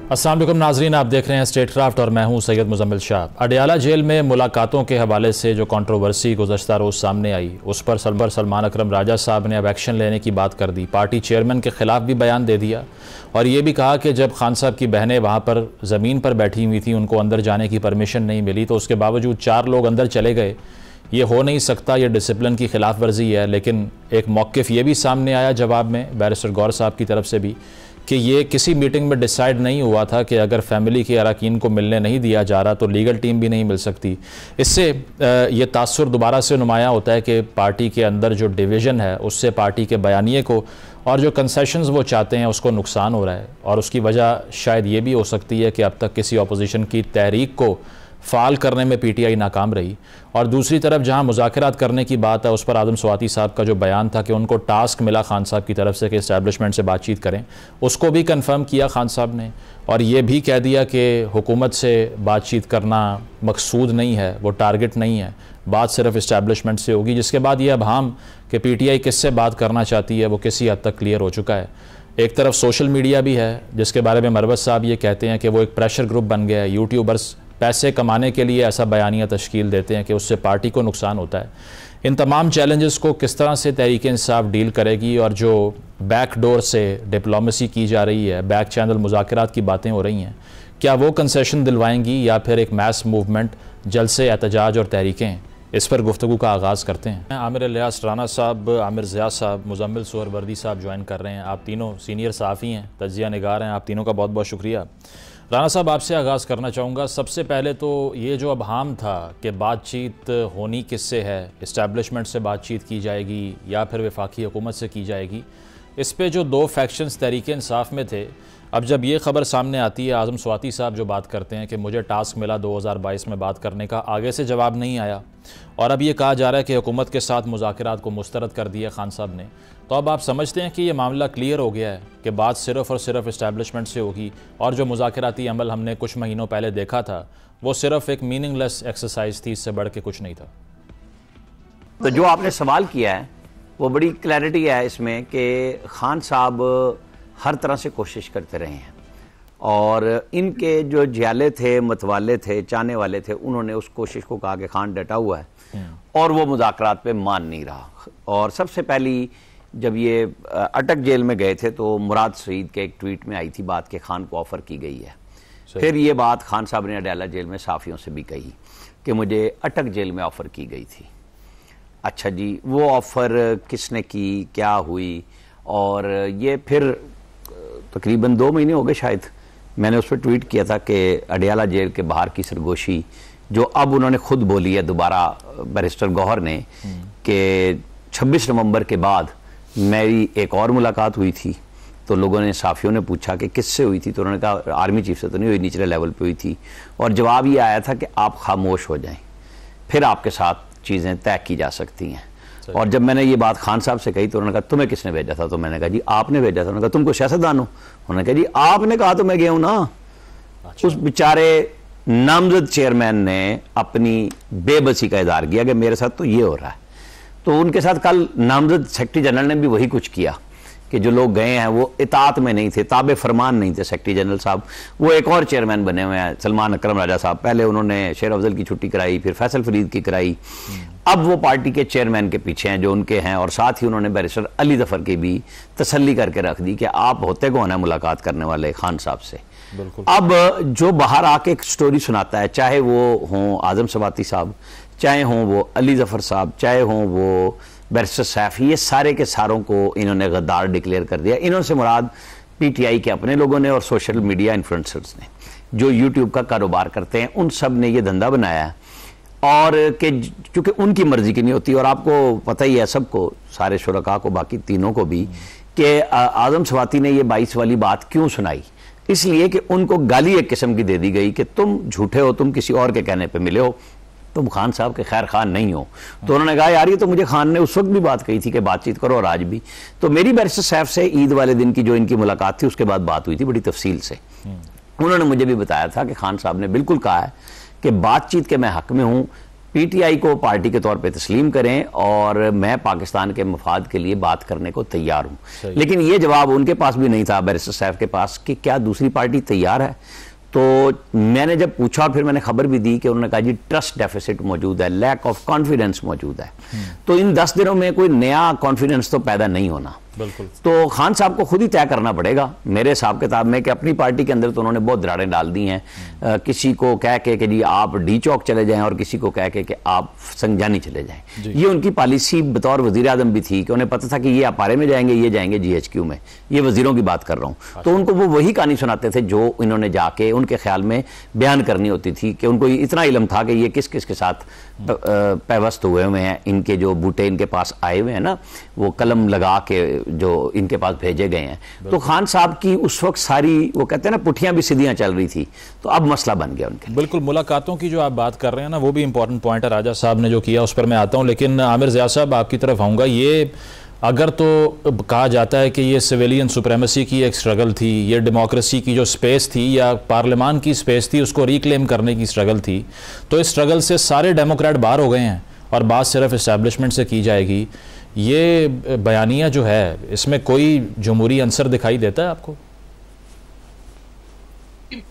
अस्सलाम वालेकुम नाजरीन, आप देख रहे हैं स्टेट क्राफ्ट और मैं हूं सैयद मुजम्मिल शाह। अडयाला जेल में मुलाकातों के हवाले से जो कंट्रोवर्सी गुज़श्ता रोज़ सामने आई, उस पर सलवर सलमान अकरम राजा साहब ने अब एक्शन लेने की बात कर दी। पार्टी चेयरमैन के ख़िलाफ़ भी बयान दे दिया और ये भी कहा कि जब खान साहब की बहनें वहाँ पर ज़मीन पर बैठी हुई थी, उनको अंदर जाने की परमिशन नहीं मिली, तो उसके बावजूद 4 लोग अंदर चले गए। ये हो नहीं सकता, ये डिसिप्लिन की खिलाफ वर्जी है। लेकिन एक मौक़िफ़ ये भी सामने आया जवाब में बैरिस्टर गौर साहब की तरफ से भी कि ये किसी मीटिंग में डिसाइड नहीं हुआ था कि अगर फैमिली के अरकान को मिलने नहीं दिया जा रहा तो लीगल टीम भी नहीं मिल सकती। इससे ये तासुर दोबारा से नुमायाँ होता है कि पार्टी के अंदर जो डिवीज़न है उससे पार्टी के बयानिए को और जो कंसेशंस वो चाहते हैं उसको नुकसान हो रहा है। और उसकी वजह शायद ये भी हो सकती है कि अब तक किसी अपोजिशन की तहरीक को फ़ाल करने में पीटीआई नाकाम रही। और दूसरी तरफ जहां मुज़ाकरात करने की बात है, उस पर आदम स्वाति साहब का जो बयान था कि उनको टास्क मिला खान साहब की तरफ से कि इस्टेब्लिशमेंट से बातचीत करें, उसको भी कंफर्म किया खान साहब ने और ये भी कह दिया कि हुकूमत से बातचीत करना मकसूद नहीं है, वो टारगेट नहीं है, बात सिर्फ इस्टेब्लिशमेंट से होगी। जिसके बाद ये अबहम कि पीटीआई किससे बात करना चाहती है वो किसी हद तक क्लियर हो चुका है। एक तरफ सोशल मीडिया भी है जिसके बारे में मरवत साहब ये कहते हैं कि वो एक प्रेशर ग्रुप बन गया है। यूट्यूबर्स पैसे कमाने के लिए ऐसा बयानिया तश्कील देते हैं कि उससे पार्टी को नुकसान होता है। इन तमाम चैलेंजेस को किस तरह से तहरीक इंसाफ डील करेगी और जो बैक डोर से डिप्लोमेसी की जा रही है, बैक चैनल मुज़ाकरात की बातें हो रही हैं, क्या वो कंसेशन दिलवाएंगी या फिर एक मैस मूवमेंट, जलसे, एहतजाज और तहरीकें? इस पर गुफ्तगू का आगाज़ करते हैं। आमिर इलियास राना साहब, आमिर ज़िया साहब, मुजम्मिल सुहरवर्दी साहब ज्वाइन कर रहे हैं। आप तीनों सीनियर सहाफ़ी हैं, तज्ज़िया निगार हैं, आप तीनों का बहुत बहुत शुक्रिया। राना साहब, आपसे आगाज़ करना चाहूँगा। सबसे पहले तो ये जो अबहम था कि बातचीत होनी किससे है, इस्टेब्लिशमेंट से बातचीत की जाएगी या फिर वफाकी हुकूमत से की जाएगी, इस पे जो 2 फैक्शंस तहरीक इंसाफ में थे, अब जब ये ख़बर सामने आती है, आज़म स्वाति साहब जो बात करते हैं कि मुझे टास्क मिला 2022 में बात करने का, आगे से जवाब नहीं आया और अब ये कहा जा रहा है कि हुकूमत के साथ मुज़ाकरात को मुस्तरद कर दिया खान साहब ने, तो अब आप समझते हैं कि ये मामला क्लियर हो गया है कि बात सिर्फ़ और सिर्फ इस्टेब्लिशमेंट से होगी और जो मुज़ाकराती अमल हमने कुछ महीनों पहले देखा था वो सिर्फ एक मीनिंगलेस एक्सरसाइज थी, इससे बढ़ के कुछ नहीं था? तो जो आपने सवाल किया है वो बड़ी क्लैरिटी है इसमें कि खान साहब हर तरह से कोशिश करते रहे हैं और इनके जो जियाले थे, मतवाले थे, चाहने वाले थे, उन्होंने उस कोशिश को कहा कि खान डटा हुआ है और वो मुज़ाकरात पे मान नहीं रहा। और सबसे पहली जब ये अटक जेल में गए थे तो मुराद सईद के एक ट्वीट में आई थी बात कि खान को ऑफ़र की गई है। फिर ये बात खान साहब ने अडयाला जेल में साफ़ियों से भी कही कि मुझे अटक जेल में ऑफ़र की गई थी। अच्छा जी, वो ऑफ़र किसने की, क्या हुई? और ये फिर तकरीबन 2 महीने हो गए शायद, मैंने उस पर ट्वीट किया था कि अडयाला जेल के बाहर की सरगोशी जो अब उन्होंने खुद बोली है दोबारा बैरिस्टर गौहर ने कि 26 नवंबर के बाद मेरी एक और मुलाकात हुई थी। तो लोगों ने, साफ़ियों ने पूछा कि किससे हुई थी, तो उन्होंने कहा आर्मी चीफ से तो नहीं हुई, निचले लेवल पे हुई थी। और जवाब ये आया था कि आप खामोश हो जाएं, फिर आपके साथ चीज़ें तय की जा सकती हैं। और जब मैंने ये बात खान साहब से कही तो उन्होंने कहा तुम्हें किसने भेजा था? तो मैंने कहा जी आपने भेजा था। उन्होंने कहा तुम कोई सियासतदान हो? उन्होंने कहा जी आपने कहा तो मैं गया हूं ना। अच्छा। उस बेचारे नामजद चेयरमैन ने अपनी बेबसी का इजहार किया कि मेरे साथ तो ये हो रहा है। तो उनके साथ कल नामजद सेक्रेटरी जनरल ने भी वही कुछ किया कि जो लोग गए हैं वो इताअत में नहीं थे, ताबे फरमान नहीं थे। सेक्रेटरी जनरल साहब वो एक और चेयरमैन बने हुए हैं, सलमान अकरम राजा साहब। पहले उन्होंने शेर अफजल की छुट्टी कराई, फिर फैसल फरीद की कराई, अब वो पार्टी के चेयरमैन के पीछे हैं जो उनके हैं। और साथ ही उन्होंने बैरिस्टर अली जफर की भी तसल्ली करके रख दी कि आप होते कौन है मुलाकात करने वाले खान साहब से। अब जो बाहर आके एक स्टोरी सुनाता है, चाहे वो हों आजम स्वाति साहब, चाहे हों वो अली जफर साहब, चाहे हों वो बैरिस्टर सैफी, ये सारे के सारों को इन्होंने गद्दार डिक्लेयर कर दिया। इन्होंने से मुराद पीटीआई के अपने लोगों ने और सोशल मीडिया इन्फ्लुएंसर्स ने जो यूट्यूब का कारोबार करते हैं, उन सब ने ये धंधा बनाया है। और कि चूंकि उनकी मर्जी की नहीं होती, और आपको पता ही है सबको, सारे शुरका को, बाकी तीनों को भी, कि आजम स्वाति ने ये 22 वाली बात क्यों सुनाई, इसलिए कि उनको गाली एक किस्म की दे दी गई कि तुम झूठे हो, तुम किसी और के कहने पे मिले हो, तुम खान साहब के खैर खान नहीं हो। तो उन्होंने कहा यार ये तो मुझे खान ने उस वक्त भी बात कही थी कि बातचीत करो और आज भी। तो मेरी बैरिस्टर साहब से ईद वाले दिन की जो इनकी मुलाकात थी उसके बाद बात हुई थी बड़ी तफसील से। उन्होंने मुझे भी बताया था कि खान साहब ने बिल्कुल कहा है कि बातचीत के मैं हक में हूँ, पीटीआई को पार्टी के तौर पे तस्लीम करें और मैं पाकिस्तान के मफाद के लिए बात करने को तैयार हूं। लेकिन ये जवाब उनके पास भी नहीं था, बैरिस्टर साहब के पास, कि क्या दूसरी पार्टी तैयार है। तो मैंने जब पूछा और फिर मैंने खबर भी दी कि उन्होंने कहा जी ट्रस्ट डेफिसिट मौजूद है, लैक ऑफ कॉन्फिडेंस मौजूद है। तो इन 10 दिनों में कोई नया कॉन्फिडेंस तो पैदा नहीं होना। बिल्कुल। तो खान साहब को खुद ही तय करना पड़ेगा मेरे हिसाब किताब में कि अपनी पार्टी के अंदर तो उन्होंने बहुत दरारें डाल दी हैं। किसी को कह के कि जी आप डी चौक चले जाएं और किसी को कह के कि आप संजानी चले जाएं। ये उनकी पॉलिसी बतौर वजीर आजम भी थी कि उन्हें पता था कि ये अपारे में जाएंगे, ये जाएंगे GHQ में। ये वजीरों की बात कर रहा हूँ। तो उनको वो वही कहानी सुनाते थे जो इन्होंने जाके उनके ख्याल में बयान करनी होती थी, कि उनको इतना इल्म था कि ये किस किस के साथ पैवस्त हुए हुए हैं। इनके जो बूटे इनके पास आए हुए हैं ना, वो कलम लगा के जो इनके पास भेजे गए हैं। तो खान साहब की उस वक्त सारी, वो कहते हैं ना, पुठियां भी सीधियां चल रही थी। तो अब मसला बन गया उनके। बिल्कुल, मुलाकातों की जो आप बात कर रहे हैं ना, वो भी इंपॉर्टेंट पॉइंट है। राजा साहब ने जो किया उस पर मैं आता हूं, लेकिन आमिर ज़िया साहब आपकी तरफ आऊँगा। ये अगर तो कहा जाता है कि ये सिविलियन सुप्रेमेसी की एक स्ट्रगल थी, ये डेमोक्रेसी की जो स्पेस थी या पार्लियामान की स्पेस थी उसको रिक्लेम करने की स्ट्रगल थी, तो इस स्ट्रगल से सारे डेमोक्रेट बाहर हो गए हैं और बात सिर्फ इस्टेब्लिशमेंट से की जाएगी। ये बयानिया जो है, इसमें कोई जमहूरी अंसर दिखाई देता है आपको?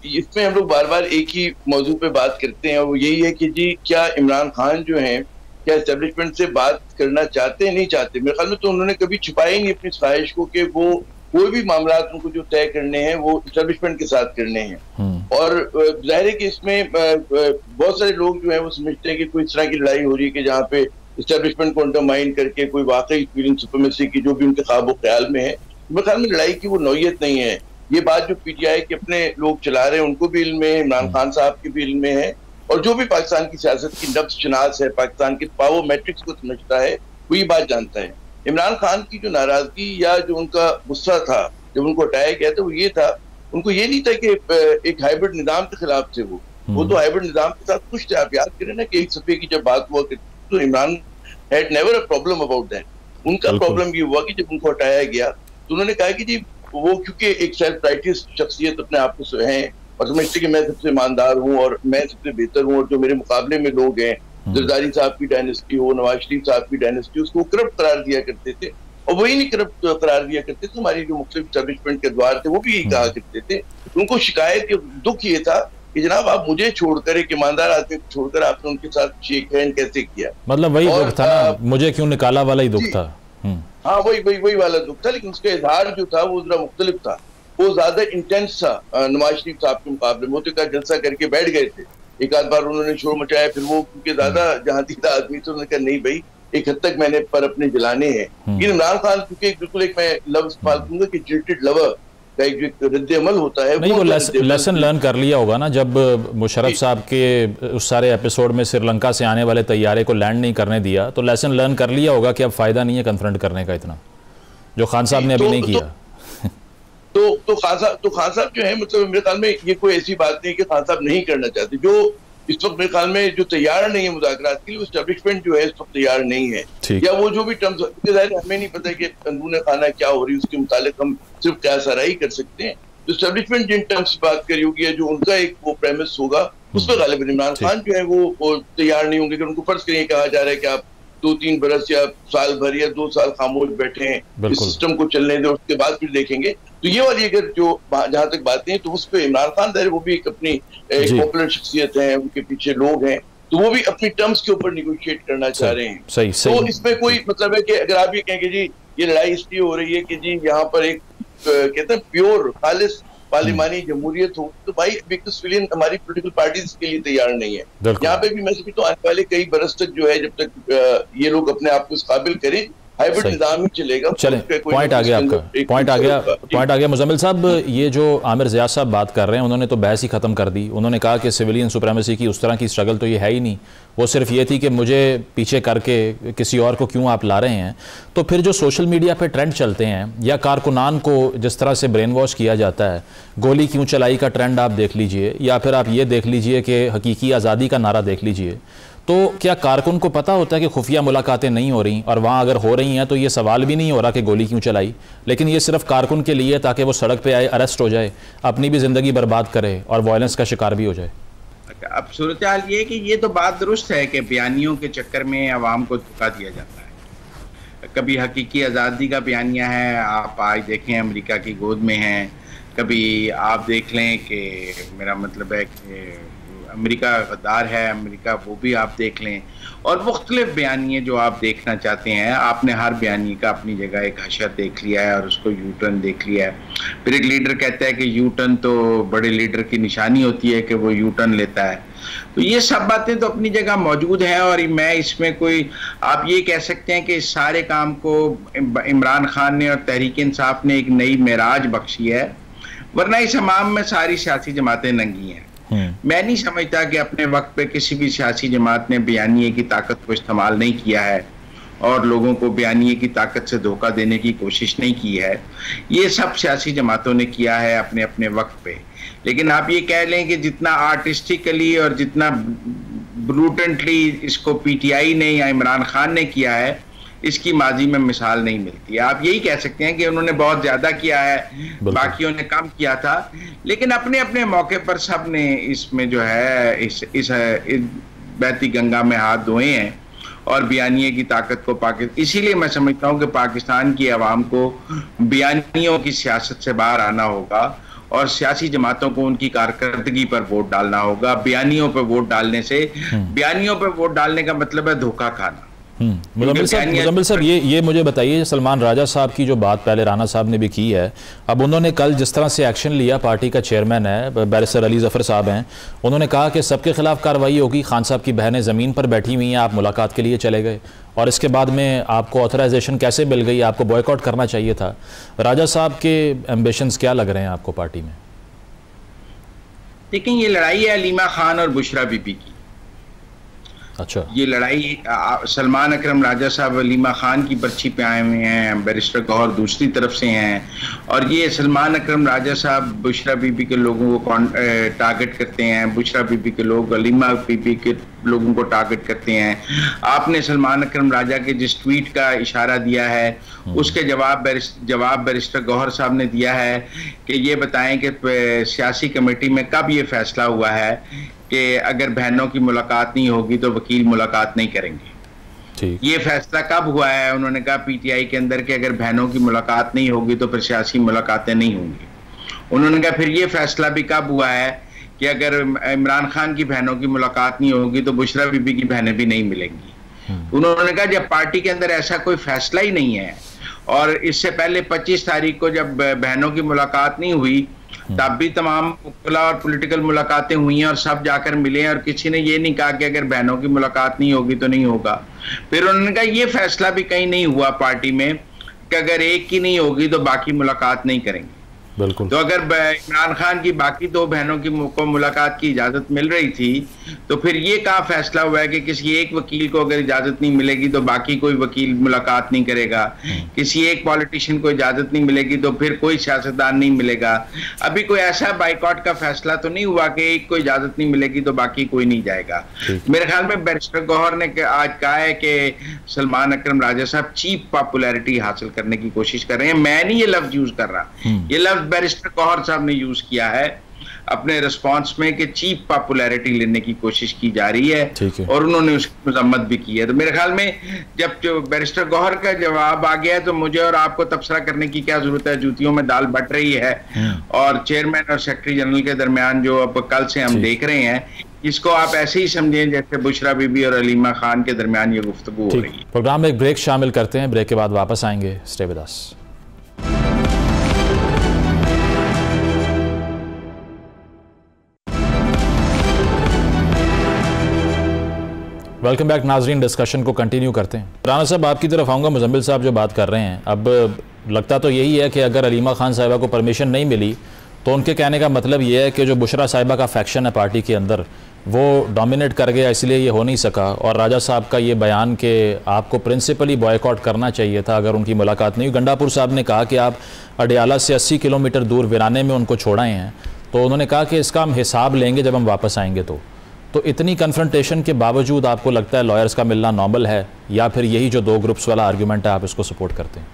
इसमें हम लोग बार बार एक ही मौजू पे बात करते हैं, वो यही है कि जी क्या इमरान खान जो हैं क्या एस्टेब्लिशमेंट से बात करना चाहते हैं, नहीं चाहते। मेरे ख्याल में तो उन्होंने कभी छुपाई नहीं अपनी ख्वाहिश को कि वो कोई भी मामला उनको जो तय करने हैं वो एस्टेब्लिशमेंट के साथ करने हैं। और जाहिर है कि इसमें बहुत सारे लोग जो है वो समझते हैं कि कोई इस तरह की लड़ाई हो रही है कि जहाँ पे एस्टेब्लिशमेंट को अंडरमाइन करके कोई वाकई फीलिंग सुप्रीमेसी की जो भी उनके ख्वाब ख्याल में है। मेरे ख्याल में लड़ाई की वो नौयत नहीं है। ये बात जो पीटीआई के अपने लोग चला रहे हैं उनको भी इल्म है, इमरान खान साहब के भी इल्म है, और जो भी पाकिस्तान की सियासत की नब्ज शनास है, पाकिस्तान के पावर मैट्रिक्स को समझता है, वो ये बात जानता है। इमरान खान की जो नाराजगी या जो उनका गुस्सा था जब उनको हटाया गया था, वो ये था, उनको ये नहीं था कि एक हाइब्रिड निजाम के खिलाफ थे वो तो हाइब्रिड निजाम के साथ खुश थे। आप याद करें ना कि एक सफे की जब बात हुआ तो Imran had never a problem about that. उनका प्रॉब्लम ये हुआ कि जब उनको हटाया गया तो उन्होंने कहा कि जी वो क्योंकि एक सेल्फ राइटियस शख्सियत अपने आप को हैं और समझते कि मैं सबसे ईमानदार हूँ और मैं सबसे बेहतर हूँ, और जो मेरे मुकाबले में लोग हैं, जरदारी साहब की डायनेस्टी हो, नवाज शरीफ साहब की डायनेस्टी, उसको करप्ट करार दिया करते थे। और वही नहीं करप्ट करार दिया करते थे, हमारी जो मुख्तलिफ एस्टेब्लिशमेंट के द्वार थे वो भी यही कहा करते थे। उनको शिकायत, दुख ये था कि जनाब आप मुझे छोड़कर, एक ईमानदार आदमी को छोड़कर आपने उनके साथ शेक हैंड कैसे किया। मतलब वही दुख था ना, मुझे क्यों निकाला वाला ही दुख था। हाँ, वही वाला दुख था, लेकिन उसका इजहार जो था वो जरा मुख्तलिफ था, वो ज्यादा इंटेंस था नवाज शरीफ साहब के मुकाबले में। वो तो जलसा करके बैठ गए थे, एक आध बार उन्होंने शोर मचाया, फिर वो क्योंकि ज्यादा जहाँ दीदा आदमी थे उन्होंने कहा नहीं भाई एक हद तक मैंने पर अपने जलाने हैं। लेकिन इमरान खान क्योंकि बिल्कुल एक मैं लफ्ज इस्तेमाल करूंगा कि जिल्टेड लवर का एक जो रद्द अमल होता है, नहीं वो लेसन लर्न कर लिया होगा ना, जब मुशर्रफ साहब के उस सारे एपिसोड में श्रीलंका से आने वाले तैयारे को लैंड नहीं करने दिया, तो लेसन लर्न कर लिया होगा कि अब फायदा नहीं है कन्फ्रंट करने का इतना, जो खान साहब ने अभी नहीं किया। तो खान साहब जो है, मतलब मेरे ख्याल में ये कोई ऐसी बात नहीं कि खान साहब नहीं करना चाहते। जो इस वक्त मेरे ख्याल में जो तैयार नहीं है मुज़ाकरात के लिए, एस्टेब्लिशमेंट जो है इस वक्त तैयार नहीं है, या वो जो भी टर्म्स, हमें नहीं पता कि अंदरूनी खाना क्या हो रही है, उसके मुतालिक हम सिर्फ क्या सराही कर सकते हैं। तो एस्टेब्लिशमेंट जिन टर्म्स बात करी होगी या जो उनका एक वो प्रेमिस होगा, उस पर गालिबन इमरान खान जो है वो तैयार नहीं होंगे। उनको फर्ज करिए कहा जा रहा है कि आप 2-3 बरस या साल भर या 2 साल खामोश बैठे हैं, इस सिस्टम को चलने दें, उसके बाद फिर देखेंगे। तो ये वाली अगर जो जहां तक बातें हैं तो उस पर इमरान खान वो भी एक अपनी एक पॉपुलर शख्सियत है, उनके पीछे लोग हैं, तो वो भी अपनी टर्म्स के ऊपर निगोशिएट करना चाह रहे हैं। सही। तो इसमें कोई मतलब है कि अगर आप ये कहेंगे जी ये लड़ाई इसलिए हो रही है कि जी यहाँ पर एक कहते हैं प्योर खालिस पार्लिमानी जमहूरियत हो, तो भाई सिविलियन हमारी पोलिटिकल पार्टीज के लिए तैयार नहीं है। यहाँ पे भी मैं समझता हूँ आने वाले कई बरस तक जो है, जब तक ये लोग अपने आप को इस काबिल करें, हाइब्रिड निजाम ही चलेगा। चले, पॉइंट आ गया आपका, पॉइंट आ गया मुजम्मिल साहब। ये जो आमिर ज़िया साहब बात कर रहे हैं, उन्होंने तो बहस ही ख़त्म कर दी। उन्होंने कहा कि सिविलियन सुप्रीमेसी की उस तरह की स्ट्रगल तो ये है ही नहीं, वो सिर्फ ये थी कि मुझे पीछे करके किसी और को क्यों आप ला रहे हैं। तो फिर जो सोशल मीडिया पे ट्रेंड चलते हैं या कारकुनान को जिस तरह से ब्रेन वॉश किया जाता है, गोली क्यों चलाई का ट्रेंड आप देख लीजिए, या फिर आप ये देख लीजिए कि हकीकी आज़ादी का नारा देख लीजिए, तो क्या कारकुन को पता होता है कि खुफिया मुलाकातें नहीं हो रही, और वहाँ अगर हो रही हैं तो ये सवाल भी नहीं हो रहा कि गोली क्यों चलाई, लेकिन ये सिर्फ कारकुन के लिए ताकि वो सड़क पे आए, अरेस्ट हो जाए, अपनी भी ज़िंदगी बर्बाद करे और वायलेंस का शिकार भी हो जाए। अब सूरत हाल ये है कि ये तो बात दुरुस्त है कि बयानियों के चक्कर में अवाम को धोखा दिया जाता है। कभी हकीकी आज़ादी का बयानिया है, आप आज देखें अमेरिका की गोद में हैं, कभी आप देख लें कि मेरा मतलब है कि अमेरिका गद्दार है, अमेरिका वो भी आप देख लें, और मुख्तलिफ बयानिए जो आप देखना चाहते हैं, आपने हर बयानी का अपनी जगह एक हशर देख लिया है और उसको यू टर्न देख लिया है। फिर एक लीडर कहता है कि यू टर्न तो बड़े लीडर की निशानी होती है कि वो यू टर्न लेता है। तो ये सब बातें तो अपनी जगह मौजूद हैं और मैं इसमें कोई, आप ये कह सकते हैं कि इस सारे काम को इमरान खान ने और तहरीक इंसाफ ने एक नई मेराज बख्शी है, वरना इस हमाम में सारी सियासी जमातें नंगी हैं। मैं नहीं समझता कि अपने वक्त पे किसी भी सियासी जमात ने बयानिए की ताकत को इस्तेमाल नहीं किया है और लोगों को बयानिए की ताकत से धोखा देने की कोशिश नहीं की है। ये सब सियासी जमातों ने किया है अपने अपने वक्त पे। लेकिन आप ये कह लें कि जितना आर्टिस्टिकली और जितना ब्रूटेंटली इसको पीटीआई ने या इमरान खान ने किया है, इसकी माजी में मिसाल नहीं मिलती। आप यही कह सकते हैं कि उन्होंने बहुत ज्यादा किया है, बाकियों ने कम किया था, लेकिन अपने अपने मौके पर सब ने इसमें जो है इस बहती गंगा में हाथ धोए हैं और बयानिए की ताकत को इसीलिए मैं समझता हूं कि पाकिस्तान की आवाम को बयानियों की सियासत से बाहर आना होगा और सियासी जमातों को उनकी कारकर्दगी पर वोट डालना होगा। बयानियों पर वोट डालने से, बयानियों पर वोट डालने का मतलब है धोखा खाना। मुजम्मिल साहब ये मुझे बताइए, सलमान राजा साहब की जो बात पहले राना साहब ने भी की है, अब उन्होंने कल जिस तरह से एक्शन लिया, पार्टी का चेयरमैन है बैरिस्टर अली जफर साहब हैं, उन्होंने कहा कि सबके खिलाफ कार्रवाई होगी। खान साहब की बहनें ज़मीन पर बैठी हुई हैं, आप मुलाकात के लिए चले गए और इसके बाद में आपको ऑथराइजेशन कैसे मिल गई? आपको बॉयकॉट करना चाहिए था। राजा साहब के एम्बिशंस क्या लग रहे हैं आपको पार्टी में? लेकिन ये लड़ाई है अलीमा खान और बुशरा बीबी की। अच्छा, ये लड़ाई सलमान अकरम राजा साहब अलीमा खान की पर्ची पे आए हुए हैं, बैरिस्टर गौहर दूसरी तरफ से हैं, और ये सलमान अकरम राजा साहब बुशरा बीबी के लोगों को टारगेट करते हैं, बुशरा बीबी के लोग अलीमा बीबी के लोगों को टारगेट करते हैं। आपने सलमान अकरम राजा के जिस ट्वीट का इशारा दिया है उसके जवाब बैरिस्टर गौहर साहब ने दिया है कि ये बताएं कि सियासी कमेटी में कब ये फैसला हुआ है कि अगर बहनों की मुलाकात नहीं होगी तो वकील मुलाकात नहीं करेंगे। ये फैसला कब हुआ है? उन्होंने कहा पीटीआई के अंदर कि अगर बहनों की मुलाकात नहीं होगी तो फिर सियासी मुलाकातें नहीं होंगी। उन्होंने कहा फिर ये फैसला भी कब हुआ है कि अगर इमरान खान की बहनों की मुलाकात नहीं होगी तो बुशरा बीबी की बहनें भी नहीं मिलेंगी। उन्होंने कहा जब पार्टी के अंदर ऐसा कोई फैसला ही नहीं है और इससे पहले 25 तारीख को जब बहनों की मुलाकात नहीं हुई तब भी तमाम वकला और पॉलिटिकल मुलाकातें हुई हैं और सब जाकर मिले हैं और किसी ने ये नहीं कहा कि अगर बहनों की मुलाकात नहीं होगी तो नहीं होगा। फिर उन्होंने कहा ये फैसला भी कहीं नहीं हुआ पार्टी में कि अगर एक की नहीं होगी तो बाकी मुलाकात नहीं करेंगे। बिल्कुल। तो अगर इमरान खान की बाकी 2 बहनों की को मुलाकात की इजाजत मिल रही थी तो फिर ये कहाँ फैसला हुआ है कि किसी एक वकील को अगर इजाजत नहीं मिलेगी तो बाकी कोई वकील मुलाकात नहीं करेगा, किसी एक पॉलिटिशियन को इजाजत नहीं मिलेगी तो फिर कोई सियासतदान नहीं मिलेगा। अभी कोई ऐसा बाइकआउट का फैसला तो नहीं हुआ कि एक को इजाजत नहीं मिलेगी तो बाकी कोई नहीं जाएगा। मेरे ख्याल में बैरिस्टर गौहर ने आज कहा है कि सलमान अकरम राजा साहब चीप पॉपुलैरिटी हासिल करने की कोशिश कर रहे हैं। मैं नहीं ये लफ्ज यूज कर रहा, ये लफ्ज बैरिस्टर गौहर साहब ने यूज किया है अपने रिस्पांस में कि चीप पॉपुलैरिटी लेने की कोशिश की जा रही है और उन्होंने उसकी मजम्मत भी की है। तो मेरे ख्याल में जब जो बैरिस्टर गौहर का जवाब आ गया है तो मुझे और आपको तबसरा करने की क्या जरूरत है, जूतियों में दाल बट रही है और चेयरमैन और सेक्रेटरी जनरल के दरमियान जो अब कल से हम देख रहे हैं इसको आप ऐसे ही समझें जैसे बुशरा बीबी और अलीमा खान के दरमियान ये गुफ्तगू हो रही है। प्रोग्राम में एक ब्रेक शामिल करते हैं, ब्रेक के बाद वापस आएंगे। Stay with us. Welcome back नाजरीन, डिस्कशन को कंटिन्यू करते हैं। राना साहब आपकी तरफ आऊँगा। मुजम्मिल साहब जो बात कर रहे हैं, अब लगता तो यही है कि अगर अलीमा खान साहिबा को परमिशन नहीं मिली तो उनके कहने का मतलब ये है कि जो बुशरा साहिबा का फैक्शन है पार्टी के अंदर वो डोमिनेट कर गया, इसलिए ये हो नहीं सका। और राजा साहब का ये बयान कि आपको प्रिंसिपली बॉयकॉट करना चाहिए था अगर उनकी मुलाकात नहीं हुई। गंडापुर साहब ने कहा कि आप अडियाला से 80 किलोमीटर दूर वीराने में उनको छोड़ाए हैं, तो उन्होंने कहा कि इसका हम हिसाब लेंगे जब हम वापस आएंगे। तो इतनी कन्फ्रंटेशन के बावजूद आपको लगता है लॉयर्स का मिलना नॉर्मल है, या फिर यही जो 2 ग्रुप्स वाला आर्गूमेंट है आप इसको सपोर्ट करते हैं?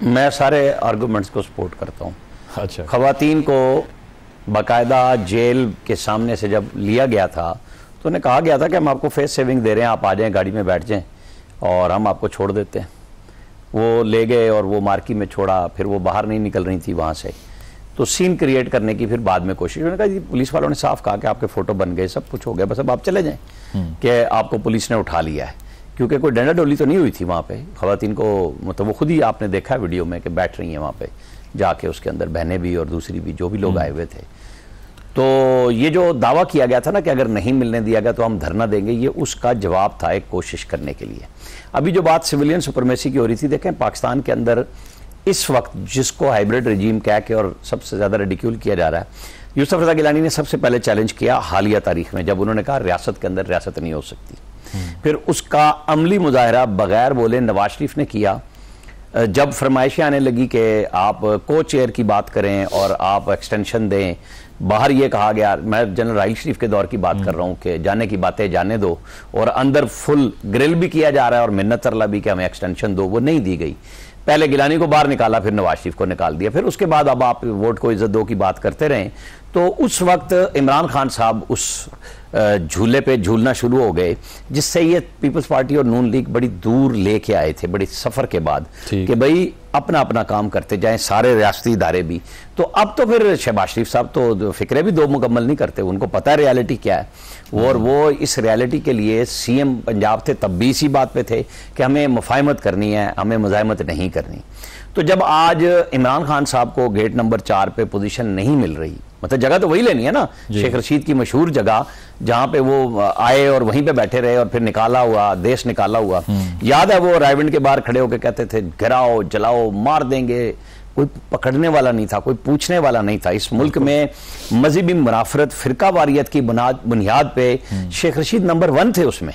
मैं सारे आर्गूमेंट्स को सपोर्ट करता हूँ। अच्छा, खवातीन को बाकायदा जेल के सामने से जब लिया गया था तो उन्हें कहा गया था कि हम आपको फेस सेविंग दे रहे हैं, आप आ जाएं, गाड़ी में बैठ जाएं और हम आपको छोड़ देते हैं। वो ले गए और वो मार्की में छोड़ा, फिर वो बाहर नहीं निकल रही थी वहाँ से। तो सीन क्रिएट करने की फिर बाद में कोशिश, उन्होंने कहा जी पुलिस वालों ने साफ कहा कि आपके फ़ोटो बन गए, सब कुछ हो गया, बस अब आप चले जाएँ कि आपको पुलिस ने उठा लिया है। क्योंकि कोई डंडा डोली तो नहीं हुई थी वहाँ पे ख़वातीन को, मतलब वो खुद ही आपने देखा है वीडियो में कि बैठ रही हैं वहाँ पे जाके, उसके अंदर बहनें भी और दूसरी भी जो भी लोग आए हुए थे। तो ये जो दावा किया गया था ना कि अगर नहीं मिलने दिया गया तो हम धरना देंगे, ये उसका जवाब था एक कोशिश करने के लिए। अभी जो बात सिविलियन सुपरमेसी की हो रही थी, देखें पाकिस्तान के अंदर इस वक्त जिसको हाइब्रिड रजीम कह के और सबसे ज़्यादा रिडिक्यूल किया जा रहा है, यूसुफ रज़ा गिलानी ने सबसे पहले चैलेंज किया हालिया तारीख में, जब उन्होंने कहा रियासत के अंदर रियासत नहीं हो सकती। फिर उसका अमली मुजाहरा बगैर बोले नवाज शरीफ ने किया। जब फरमाइशें आने लगी कि आप को चेयर की बात करें और आप एक्सटेंशन दें, बाहर ये कहा गया, मैं जनरल राहिल शरीफ के दौर की बात कर रहा हूँ कि जाने की बातें जाने दो, और अंदर फुल ग्रिल भी किया जा रहा है और मिन्नत तरला भी कि हमें एक्सटेंशन दो, वो नहीं दी गई। पहले गिलानी को बाहर निकाला, फिर नवाज शरीफ को निकाल दिया, फिर उसके बाद अब आप वोट को इज्जत दो की बात करते रहें। तो उस वक्त इमरान खान साहब उस झूले पे झूलना शुरू हो गए, जिससे ये पीपल्स पार्टी और नून लीग बड़ी दूर लेके आए थे बड़ी सफर के बाद कि भाई अपना अपना काम करते जाएं, सारे रियासती इदारे भी। तो अब तो फिर शहबाज शरीफ साहब तो फिक्रे भी दो मुकम्मल नहीं करते, उनको पता है रियलिटी क्या है, और वो इस रियलिटी के लिए सीएम पंजाब थे तब भी इसी बात पे थे कि हमें मुफाहमत करनी है, हमें मुजाहमत नहीं करनी। तो जब आज इमरान खान साहब को गेट नंबर 4 पे पोजीशन नहीं मिल रही, मतलब जगह तो वही लेनी है ना, शेख रशीद की मशहूर जगह जहां पे वो आए और वहीं पे बैठे रहे और फिर निकाला हुआ देश निकाला हुआ। याद है वो रायविंड के बाहर खड़े होकर कहते थे गिराओ जलाओ मार देंगे, कोई पकड़ने वाला नहीं था, कोई पूछने वाला नहीं था। इस मुल्क में मजहबी मुनाफरत फिरका वारियत की बुनियाद पे शेख रशीद नंबर 1 थे उसमें,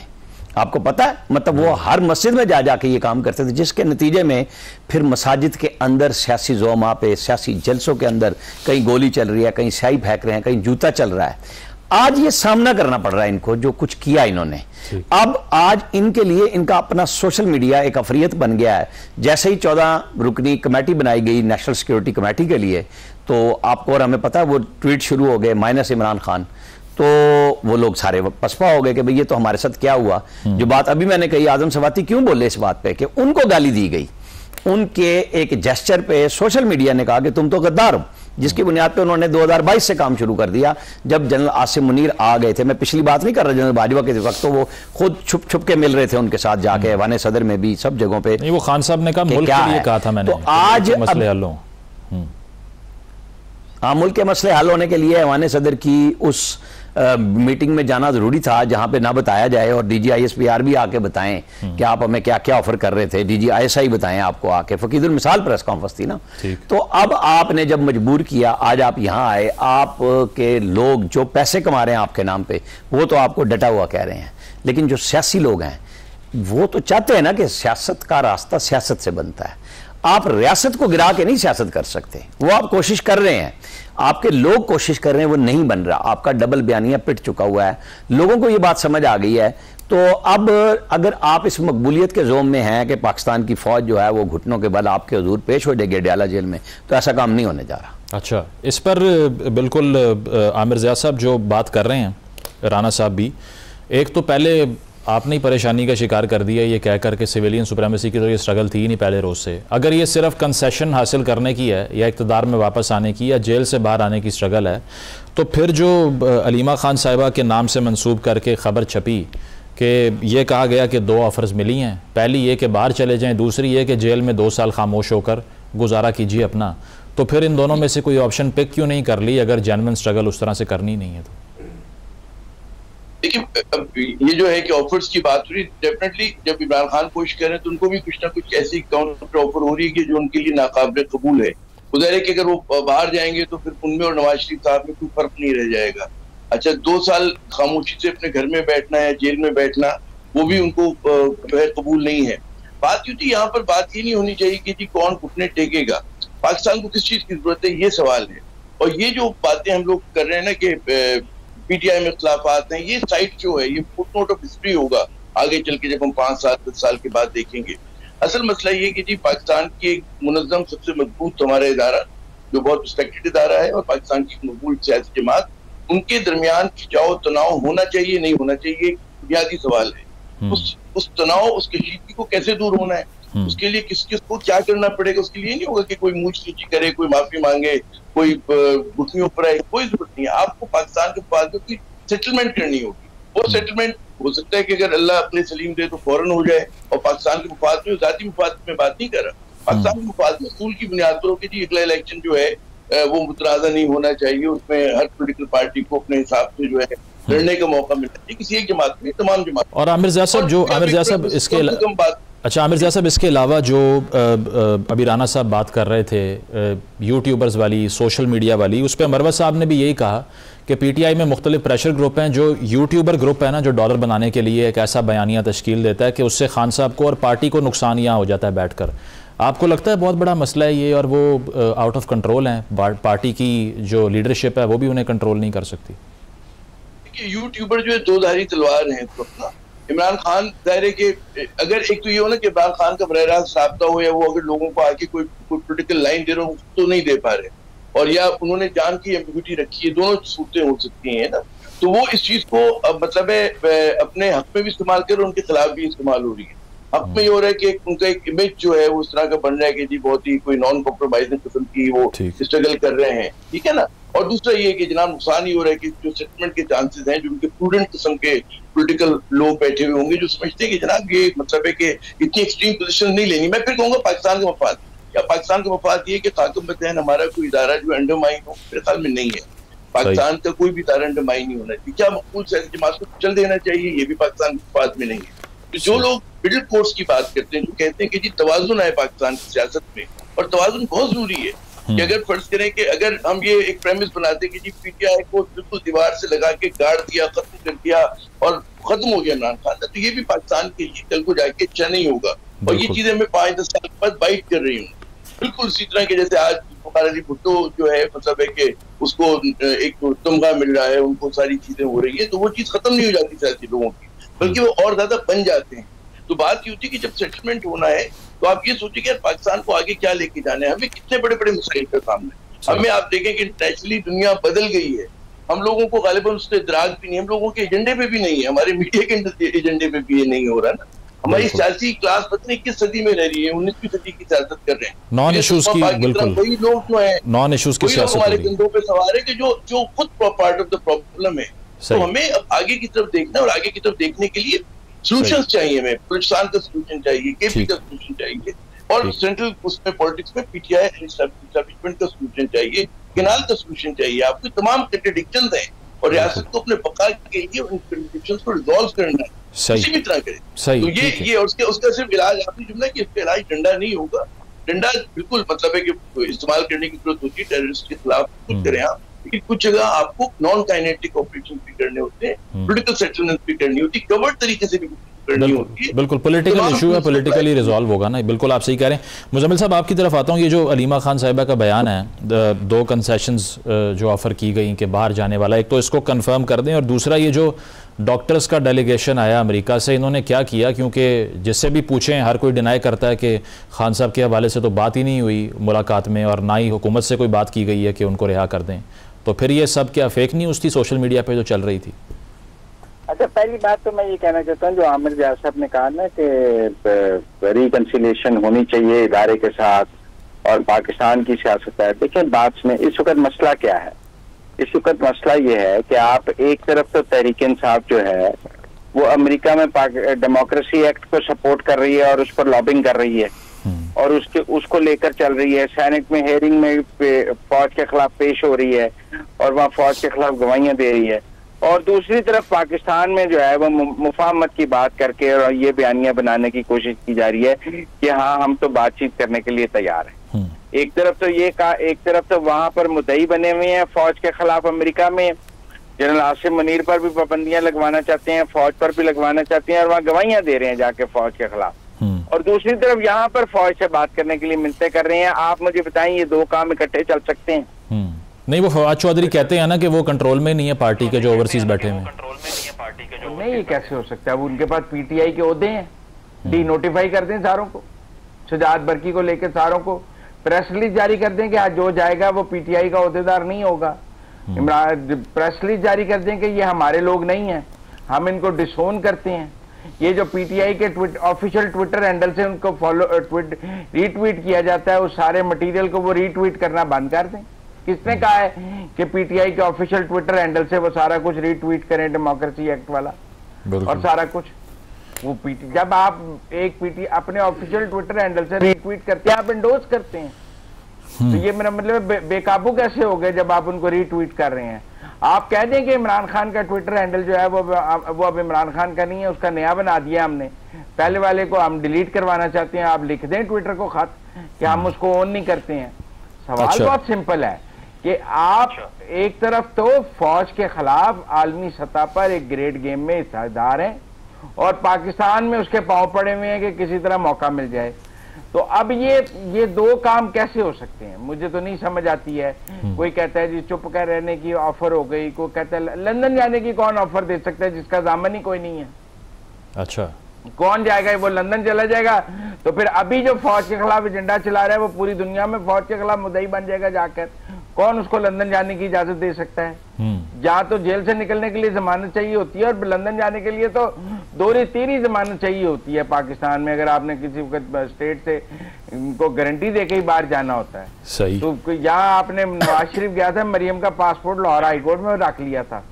आपको पता है। मतलब वो हर मस्जिद में जा जाके ये काम करते थे, जिसके नतीजे में फिर मसाजिद के अंदर सियासी जोमा पे, सियासी जलसों के अंदर कहीं गोली चल रही है, कहीं स्याही फेंक रहे हैं, कहीं जूता चल रहा है। आज ये सामना करना पड़ रहा है इनको, जो कुछ किया इन्होंने। अब आज इनके लिए इनका अपना सोशल मीडिया एक अफरियत बन गया है। जैसे ही 14 रुकनी कमेटी बनाई गई नेशनल सिक्योरिटी कमेटी के लिए, तो आपको और हमें पता है वो ट्वीट शुरू हो गए माइनस इमरान खान, तो वो लोग सारे पसपा हो गए कि भाई ये तो हमारे साथ क्या हुआ। जो बात अभी मैंने कही, आजम सवाती क्यों बोले इस बात पे कि उनको गाली दी गई, उनके एक जेस्चर पे सोशल मीडिया ने कहा कि तुम तो गद्दार हो, जिसकी बुनियाद पे उन्होंने 2022 से काम शुरू कर दिया जब जनरल आसिम मुनीर आ गए थे। मैं पिछली बात नहीं कर रहा, जनरल बाजवा के वक्त तो वो खुद छुप छुप के मिल रहे थे उनके साथ जाके, ऐवान सदर में भी, सब जगहों पे। नहीं, वो खान साहब ने कहा मुल्क के लिए कहा था मैंने, तो आज मसले हल हो। हाँ, मुल्क के मसले हल होने के लिए ऐवान सदर की उस मीटिंग में जाना जरूरी था जहां पे ना बताया जाए और डीजी ISPR भी आके बताएं कि आप हमें क्या क्या ऑफर कर रहे थे, डीजी ISI बताएं आपको आके, फकीदुल मिसाल प्रेस कॉन्फ्रेंस थी ना। तो अब आपने जब मजबूर किया, आज आप यहां आए, आपके लोग जो पैसे कमा रहे हैं आपके नाम पे वो तो आपको डटा हुआ कह रहे हैं, लेकिन जो सियासी लोग हैं वो तो चाहते हैं ना कि सियासत का रास्ता सियासत से बनता है। आप रियासत को गिरा के नहीं सियासत कर सकते, वो आप कोशिश कर रहे हैं, आपके लोग कोशिश कर रहे हैं, वो नहीं बन रहा। आपका डबल बयानिया पिट चुका हुआ है, लोगों को ये बात समझ आ गई है। तो अब अगर आप इस मकबूलियत के जोम में हैं कि पाकिस्तान की फौज जो है वो घुटनों के बल आपके हुजूर पेश हो जाएगी अडयाला जेल में, तो ऐसा काम नहीं होने जा रहा। अच्छा, इस पर बिल्कुल आमिर ज़िया साहब जो बात कर रहे हैं, राना साहब भी, एक तो पहले आपने ही परेशानी का शिकार कर दिया ये कह कर के सिविलियन सुप्रीमेसी की तो ये स्ट्रगल थी ही नहीं पहले रोज़ से। अगर ये सिर्फ कंसेशन हासिल करने की है या इक़्तिदार में वापस आने की या जेल से बाहर आने की स्ट्रगल है, तो फिर जो अलीमा खान साहिबा के नाम से मंसूब करके ख़बर छपी कि ये कहा गया कि 2 ऑफ़र्स मिली हैं, पहली ये कि बाहर चले जाएँ, दूसरी ये कि जेल में 2 साल खामोश होकर गुजारा कीजिए अपना, तो फिर इन दोनों में से कोई ऑप्शन पिक क्यों नहीं कर ली अगर जेन्युइन स्ट्रगल उस तरह से करनी नहीं है तो? देखिए, अब ये जो है कि ऑफर्स की बात हो रही, डेफिनेटली जब इमरान खान कोशिश कर रहे हैं तो उनको भी कुछ ना कुछ ऐसी काउंटर ऑफर हो रही है कि जो उनके लिए नाकाबिल कबूल है। उधर है कि अगर वो बाहर जाएंगे तो फिर उनमें और नवाज शरीफ साहब में कोई फर्क नहीं रह जाएगा। अच्छा, 2 साल खामोशी से अपने घर में बैठना है, जेल में बैठना, वो भी उनको जो है कबूल नहीं है। बात क्यों थी यहाँ पर, बात ये नहीं होनी चाहिए कि जी कौन घुटने टेकेगा, पाकिस्तान को किस चीज की जरूरत है, ये सवाल है। और ये जो बातें हम लोग कर रहे हैं ना कि PTI में इख्तिलाफात हैं, ये साइड जो है, ये फुटनोट ऑफ हिस्ट्री होगा आगे चल के जब हम 5 साल 10 साल के बाद देखेंगे। असल मसला ये कि जी पाकिस्तान की एक मुनज़्ज़म सबसे मजबूत हमारा इदारा जो बहुत रिस्पेक्टेड इदारा है, और पाकिस्तान की मकबूल सियासी जमात, उनके दरमियान खिंचाव तनाव होना चाहिए नहीं होना चाहिए, बुनियादी सवाल है। उस तनाव, उस कशीदगी को कैसे दूर होना है, उसके लिए किस किस को क्या करना पड़ेगा। उसके लिए नहीं होगा कि कोई मूंछ नीची करे, कोई माफी मांगे, कोई घुटनियों पर आए, कोई जरूरत नहीं है। आपको पाकिस्तान के मफाद की सेटलमेंट करनी होगी। वो सेटलमेंट हो सकता है कि अगर अल्लाह अपने सलीम दे तो फौरन हो जाए, और पाकिस्तान के मफाद में, जाती मफाद में बात नहीं कर रहा, पाकिस्तान के मफाद में असूल की बुनियाद पर होगी जी अगला इलेक्शन जो है वो मुतराजा नहीं होना चाहिए, उसमें हर पॉलिटिकल पार्टी को अपने हिसाब से जो है लड़ने का मौका मिलना चाहिए, किसी एक जमात में, तमाम जमात। और आमिर ज़िया साहब, जो आमिर ज़िया साहब इसके अच्छा आमिर ज़िया साहब, इसके अलावा जो अभी राना साहब बात कर रहे थे यूट्यूबर्स वाली, सोशल मीडिया वाली, उस पर मरवत साहब ने भी यही कहा कि पीटीआई में मुख्तलिफ प्रेशर ग्रुप हैं, जो यूट्यूबर ग्रुप है ना, जो डॉलर बनाने के लिए एक ऐसा बयानिया तश्कील देता है कि उससे खान साहब को और पार्टी को नुकसान यहाँ हो जाता है बैठकर। आपको लगता है बहुत बड़ा मसला है ये, और वो आउट ऑफ कंट्रोल हैं, पार्टी की जो लीडरशिप है वो भी उन्हें कंट्रोल नहीं कर सकती? यूट्यूबर जो है दो धारी तलवार हैं। तो इमरान खान दायरे के, अगर एक तो ये हो ना कि इमरान खान का बराह रास्त राब्ता हो, या वो अगर लोगों को आके कोई पोलिटिकल लाइन दे रहे हो तो नहीं दे पा रहे, और या उन्होंने जान की एम्बिग्यूटी रखी है, दोनों सूरतें हो सकती हैं ना। तो वो इस चीज को मतलब है अपने हक में भी इस्तेमाल कर रहे, उनके खिलाफ भी इस्तेमाल हो रही है। हक में ये हो रहा है कि उनका एक इमेज जो है वो इस तरह का बन रहा है कि जी बहुत ही कोई नॉन कॉम्प्रोमाइजिंग किस्म की वो स्ट्रगल कर रहे हैं, ठीक है ना। और दूसरा ये कि जनाब नुकसान ही हो रहा है कि जो सेटलमेंट के चांसेस हैं, जो उनके प्रूडेंट किस्म के पॉलिटिकल लोग बैठे हुए होंगे जो समझते हैं कि जनाब ये मतलब है कि इतनी एक्सट्रीम पोजीशन नहीं लेनी। मैं फिर कहूंगा पाकिस्तान का मफाद, या पाकिस्तान का मफाद ये कि खाकम बतैन हमारा कोई इदारा जो अंडरमाइन हो, मेरे ख्याल में नहीं है। पाकिस्तान का कोई भी इदारा अंडरमाइन नहीं होना चाहिए। क्या मकबूल सियासी जमात को चल देना चाहिए, ये भी पाकिस्तान के मफाद में नहीं है। तो जो लोग मिडिल कोर्स की बात करते हैं, जो कहते हैं कि जी तवाजुन है पाकिस्तान की सियासत में, और तवाजुन बहुत जरूरी है कि अगर फर्ज करें कि अगर हम ये एक प्रेमिस बनाते कि जी पीटीआई को बिल्कुल दीवार से लगा के गाड़ दिया, खत्म कर दिया और खत्म हो गया इमरान खान, तो ये भी पाकिस्तान के लिए कल को जाके अच्छा नहीं होगा। और ये चीजें हमें 5-10 साल के बाद बाइट कर रही हूँ, बिल्कुल इसी तरह के जैसे आज बुखार अली भुट्टो जो है मतलब है कि उसको एक तमगा मिल रहा है, उनको सारी चीजें हो रही है, तो वो चीज खत्म नहीं हो जाती सियासी लोगों की, बल्कि वो और ज्यादा बन जाते हैं। तो बात ये होती है कि जब सेटलमेंट होना है तो आप ये सोचिए कि पाकिस्तान को आगे क्या लेके जाना है, हमें कितने बड़े बड़े मसाइल का सामने। हमें आप देखें कि इंटरनेशनली दुनिया बदल गई है, हम लोगों को गालिबन उससे इदराक भी नहीं, हम लोगों के एजेंडे पे भी नहीं है, हमारे मीडिया के एजेंडे पे भी ये नहीं हो रहा ना। हमारी सियासी क्लास पता नहीं किस सदी में रह रही है, 19वीं सदी की सियासत कर रहे हैं, नॉन इश्यूज की, बिल्कुल वही लोग जो है नॉन इश्यूज की सियासत हमारे कंधों पे सवार है कि जो खुद पार्ट ऑफ द प्रॉब्लम है। तो हमें अब आगे की तरफ देखना, और आगे की तरफ देखने के लिए सोल्यूशन चाहिए, हमें बलूचिस्तान का सोल्यूशन चाहिए, केपी का सोल्यूशन चाहिए, और सेंट्रल उसमें पॉलिटिक्स में पीटीआई एस्टैब्लिशमेंट का सोल्यूशन चाहिए, केनाल का सोल्यूशन चाहिए। आपको तमाम कंट्रडिक्शंस हैं, और रियासत को अपने बका के लिए उन कंट्रडिक्शंस को रिजॉल्व करना है, किसी भी तरह करे। तो ये उसका सिर्फ इलाज, आपने जुमला कि इसका इलाज डंडा नहीं होगा। डंडा बिल्कुल मतलब है कि इस्तेमाल करने की जरूरत होती है टेररिस्ट के खिलाफ, कुछ करें आप, लेकिन कुछ जगह आपको नॉन काइनेटिक ऑपरेशन भी करने होते हैं, पॉलिटिकल सेटलमेंट भी करनी होती है, कवर्ड तरीके से भी करनी होती है। बिल्कुल पॉलिटिकल इशू है, पॉलिटिकली रिजॉल्व होगा ना, बिल्कुल आप सही कह रहे हैं। मुजम्मिल साहब आपकी तरफ आता हूँ, ये जो अलीमा खान साहिबा का बयान है, 2 कंसेशंस जो ऑफर की गई कि बाहर जाने वाला, एक तो इसको कंफर्म कर दें, और दूसरा ये जो डॉक्टर्स का डेलीगेशन आया अमेरिका से, इन्होंने क्या किया, क्योंकि जिससे भी पूछें हर कोई डिनाई करता है कि खान साहब के हवाले से तो बात ही नहीं हुई मुलाकात में, और ना ही हुकूमत से कोई बात की गई है कि उनको रिहा कर दें। तो फिर ये सब क्या फेक न्यूज़ थी सोशल मीडिया पे जो चल रही थी? अच्छा, पहली बात तो मैं ये कहना चाहता हूँ, जो आमिर ज़िया साहब ने कहा ना कि रिकन्सिलिएशन होनी चाहिए इदारे के साथ, और पाकिस्तान की सियासत है। देखिए बात में इस वक्त मसला क्या है, इस वक्त मसला ये है कि आप एक तरफ तो तहरीक इंसाफ जो है वो अमेरिका में डेमोक्रेसी एक्ट को सपोर्ट कर रही है और उस पर लॉबिंग कर रही है, और उसको लेकर चल रही है, सेनेट में हेयरिंग में फौज के खिलाफ पेश हो रही है, और वहाँ फौज के खिलाफ गवाहियां दे रही है। और दूसरी तरफ पाकिस्तान में जो है वो मुफाहमत की बात करके और ये बयानियां बनाने की कोशिश की जा रही है कि हाँ हम तो बातचीत करने के लिए तैयार हैं। एक तरफ तो ये कहा, एक तरफ तो वहां पर मुद्दई बने हुए हैं फौज के खिलाफ अमेरिका में, जनरल आसिम मुनीर पर भी पाबंदियां लगवाना चाहते हैं, फौज पर भी लगवाना चाहते हैं, और वहाँ गवाहियां दे रहे हैं जाके फौज के खिलाफ। और दूसरी तरफ यहाँ पर फौज से बात करने के लिए मिलते कर रहे हैं। आप मुझे बताएं ये 2 काम इकट्ठे चल सकते हैं? नहीं, वो फवाद चौधरी कहते हैं ना कि वो कंट्रोल में नहीं है पार्टी के, जो ओवरसीज बैठे हुए नहीं, ये कैसे हो सकता है? अब उनके पास पीटीआई के ओहदे हैं, डी नोटिफाई कर दें सारों को, शुजात बरकी को लेकर सारों को, प्रेस रिलीज जारी कर दें कि आज जो जाएगा वो पीटीआई का अहदेदार नहीं होगा। इमरान प्रेस रिलीज जारी कर दें कि ये हमारे लोग नहीं हैं, हम इनको डिसोन करते हैं। ये जो पीटीआई के ऑफिशियल ट्विटर हैंडल से उनको रीट्वीट किया जाता है, उस सारे मटेरियल को वो रीट्वीट करना बंद कर दें। किसने कहा है कि पीटीआई के ऑफिशियल ट्विटर हैंडल से वो सारा कुछ रीट्वीट करें, डेमोक्रेसी एक्ट वाला और सारा कुछ? वो जब आप एक अपने ऑफिशियल ट्विटर हैंडल से रीट्वीट करते हैं, आप एंडोर्स करते हैं, तो ये मेरा मतलब बेकाबू कैसे हो गए जब आप उनको रीट्वीट कर रहे हैं? आप कह दें कि इमरान खान का ट्विटर हैंडल जो है वो अब इमरान खान का नहीं है, उसका नया बना दिया हमने, पहले वाले को हम डिलीट करवाना चाहते हैं, आप लिख दें ट्विटर को खत कि हम उसको ऑन नहीं करते हैं। सवाल बहुत सिंपल है कि आप एक तरफ तो फौज के खिलाफ आलमी सतह पर एक ग्रेट गेम में हिस्सेदार हैं और पाकिस्तान में उसके पांव पड़े हुए हैं कि किसी तरह मौका मिल जाए। तो अब ये दो काम कैसे हो सकते हैं, मुझे तो नहीं समझ आती है। कोई कहता है जी चुप कर रहने की ऑफर हो गई, कोई कहता है लंदन जाने की कौन ऑफर दे सकता है जिसका दामन ही कोई नहीं है। अच्छा, कौन जाएगा? वो लंदन चला जाएगा तो फिर अभी जो फौज के खिलाफ एजेंडा चला रहा है वो पूरी दुनिया में फौज के खिलाफ मुद्दई बन जाएगा जाकर। कौन उसको लंदन जाने की इजाजत दे सकता है? जहां तो जेल से निकलने के लिए जमानत चाहिए होती है और लंदन जाने के लिए तो दोहरी तीसरी जमानत चाहिए होती है पाकिस्तान में, अगर आपने किसी वक्त स्टेट से को गारंटी देके ही बाहर जाना होता है। सही। तो यहाँ आपने नवाज शरीफ गया था, मरियम का पासपोर्ट लाहौर हाईकोर्ट में रख लिया था,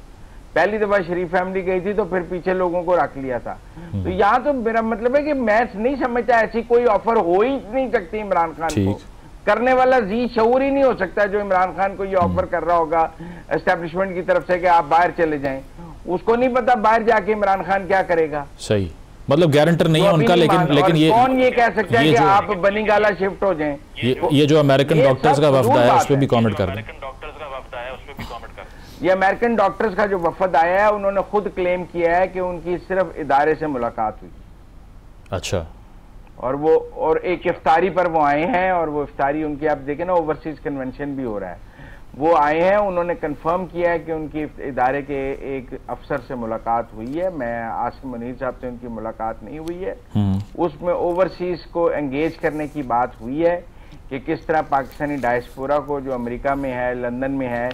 पहली दफा शरीफ फैमिली गई थी तो फिर पीछे लोगों को रख लिया था। तो यहाँ तो मेरा मतलब है कि मैं नहीं समझता ऐसी कोई ऑफर हो ही नहीं सकती इमरान खान को। करने वाला जी शऊर ही नहीं हो सकता जो इमरान खान को ये ऑफर कर रहा होगा एस्टेब्लिशमेंट की तरफ से कि आप बाहर चले जाएं। उसको नहीं पता बाहर जाके इमरान खान क्या करेगा। सही, मतलब गारंटर नहीं है उनका, लेकिन ये कौन ये कह सकता है कि आप बनीगाला शिफ्ट हो जाएं। ये जो अमेरिकन डॉक्टर्स का वफद आया उस पर भी कमेंट कर दें। ये अमेरिकन डॉक्टर्स का जो वफद आया है उन्होंने खुद क्लेम किया है कि उनकी सिर्फ इदारे से मुलाकात हुई। अच्छा। और एक इफ्तारी पर वो आए हैं और वो इफ्तारी उनकी आप देखें ना ओवरसीज कन्वेंशन भी हो रहा है, वो आए हैं, उन्होंने कंफर्म किया है कि उनकी इदारे के एक अफसर से मुलाकात हुई है। मैं आसिम मुनीर साहब से उनकी मुलाकात नहीं हुई है। उसमें ओवरसीज को एंगेज करने की बात हुई है कि किस तरह पाकिस्तानी डायस्पोरा को जो अमेरिका में है, लंदन में है,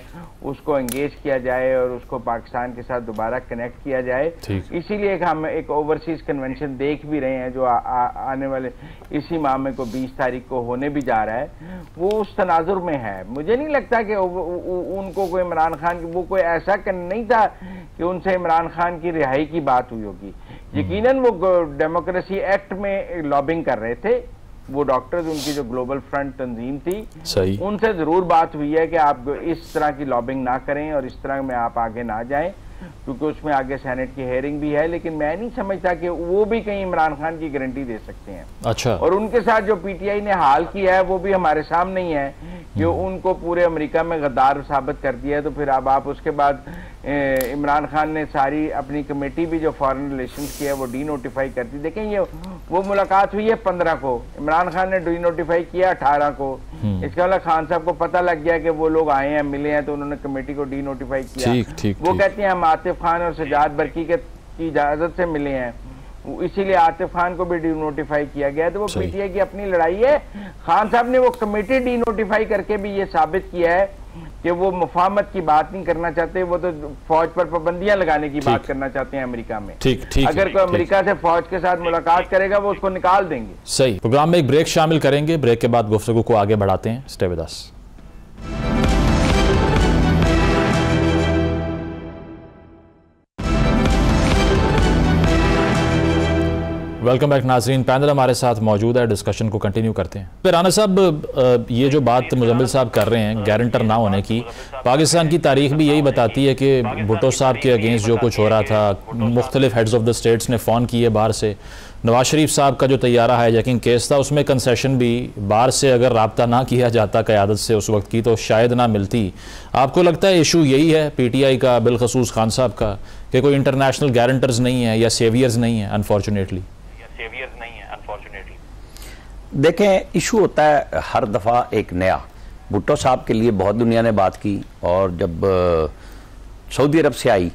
उसको एंगेज किया जाए और उसको पाकिस्तान के साथ दोबारा कनेक्ट किया जाए। इसीलिए हम एक ओवरसीज कन्वेंशन देख भी रहे हैं जो आने वाले इसी माह में को 20 तारीख को होने भी जा रहा है, वो उस तनाजुर में है। मुझे नहीं लगता कि उनको कोई इमरान खान की वो कोई ऐसा नहीं था कि उनसे इमरान खान की रिहाई की बात हुई होगी। यकीनन वो डेमोक्रेसी एक्ट में लॉबिंग कर रहे थे, वो डॉक्टर्स, उनकी जो ग्लोबल फ्रंट तंजीम थी, सही, उनसे जरूर बात हुई है कि आप इस तरह की लॉबिंग ना करें और इस तरह में आप आगे ना जाएं, क्योंकि उसमें आगे सेनेट की हेयरिंग भी है। लेकिन मैं नहीं समझता कि वो भी कहीं इमरान खान की गारंटी दे सकते हैं। अच्छा। और उनके साथ जो पीटीआई ने हाल किया है वो भी हमारे सामने ही है कि उनको पूरे अमेरिका में गद्दार साबित कर दिया है। तो फिर अब आप उसके बाद इमरान खान ने सारी अपनी कमेटी भी जो फॉरेन रिलेशंस की है वो डी नोटिफाई कर दी। देखें ये वो मुलाकात हुई है 15 को, इमरान खान ने डी नोटिफाई किया 18 को। इसका मतलब खान साहब को पता लग गया कि वो लोग आए हैं, मिले हैं, तो उन्होंने कमेटी को डी नोटिफाई किया। वो कहते हैं हम आतिफ खान और सजाद बरकी की इजाजत से मिले हैं, इसीलिए आतिफ खान को भी डी नोटिफाई किया गया। तो वो पीटीआई की अपनी लड़ाई है। खान साहब ने वो कमेटी डी नोटिफाई करके भी ये साबित किया है कि वो मुफाहमत की बात नहीं करना चाहते, वो तो फौज पर पाबंदियां लगाने की बात करना चाहते हैं अमेरिका में। अगर कोई अमेरिका से फौज के साथ मुलाकात करेगा वो उसको निकाल देंगे। सही। प्रोग्राम में एक ब्रेक शामिल करेंगे, ब्रेक के बाद गुफ्तगू को आगे बढ़ाते हैं। Stay with us. Welcome back नाजरीन, पैनल हमारे साथ मौजूद है, डिस्कशन को कंटिन्यू करते हैं। फिर राना साहब, ये जो बात मुजम्मिल साहब कर रहे हैं गारंटर ना होने की, पाकिस्तान की तारीख भी यही बताती है कि भुट्टो साहब के अगेंस्ट जो कुछ हो रहा था, मुख्तलिफ हेड्स ऑफ द स्टेट्स ने फ़ोन किए बाहर से। नवाज शरीफ साहब का जो तैयारा हाईजैकिंग केस था उसमें कंसेशन भी, बाहर से अगर रब्ता ना किया जाता क़यादत से उस वक्त की तो शायद ना मिलती। आपको लगता है इशू यही है पीटीआई का, बिलखसूस खान साहब का, कि कोई इंटरनेशनल गारंटर्स नहीं है या सेवियर्स नहीं है? अनफॉर्चुनेटली देखें, इशू होता है हर दफ़ा एक नया। भुट्टो साहब के लिए बहुत दुनिया ने बात की, और जब सऊदी अरब से आई,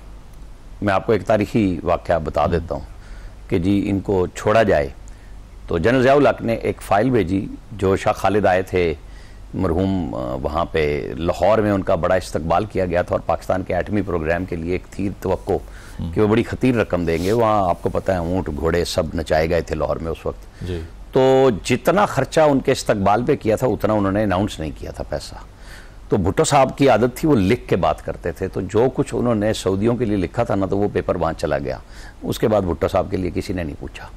मैं आपको एक तारीखी वाक़या बता देता हूँ कि जी इनको छोड़ा जाए, तो जनरल ज़िया-उल हक ने एक फ़ाइल भेजी जो शाह खालिद आए थे मरहूम वहाँ पे लाहौर में उनका बड़ा इस्तकबाल किया गया था और पाकिस्तान के एटमी प्रोग्राम के लिए एक थी तवक्को कि वो बड़ी खतीर रकम देंगे। वहाँ आपको पता है ऊँट घोड़े सब नचाए गए थे लाहौर में उस वक्त जी। तो जितना खर्चा उनके इस्तकबाल पे किया था उतना उन्होंने अनाउंस नहीं किया था पैसा। तो भुट्टो साहब की आदत थी वो लिख के बात करते थे, तो जो कुछ उन्होंने सऊदियों के लिए लिखा था ना तो वो पेपर वहाँ चला गया। उसके बाद भुट्टो साहब के लिए किसी ने नहीं पूछा।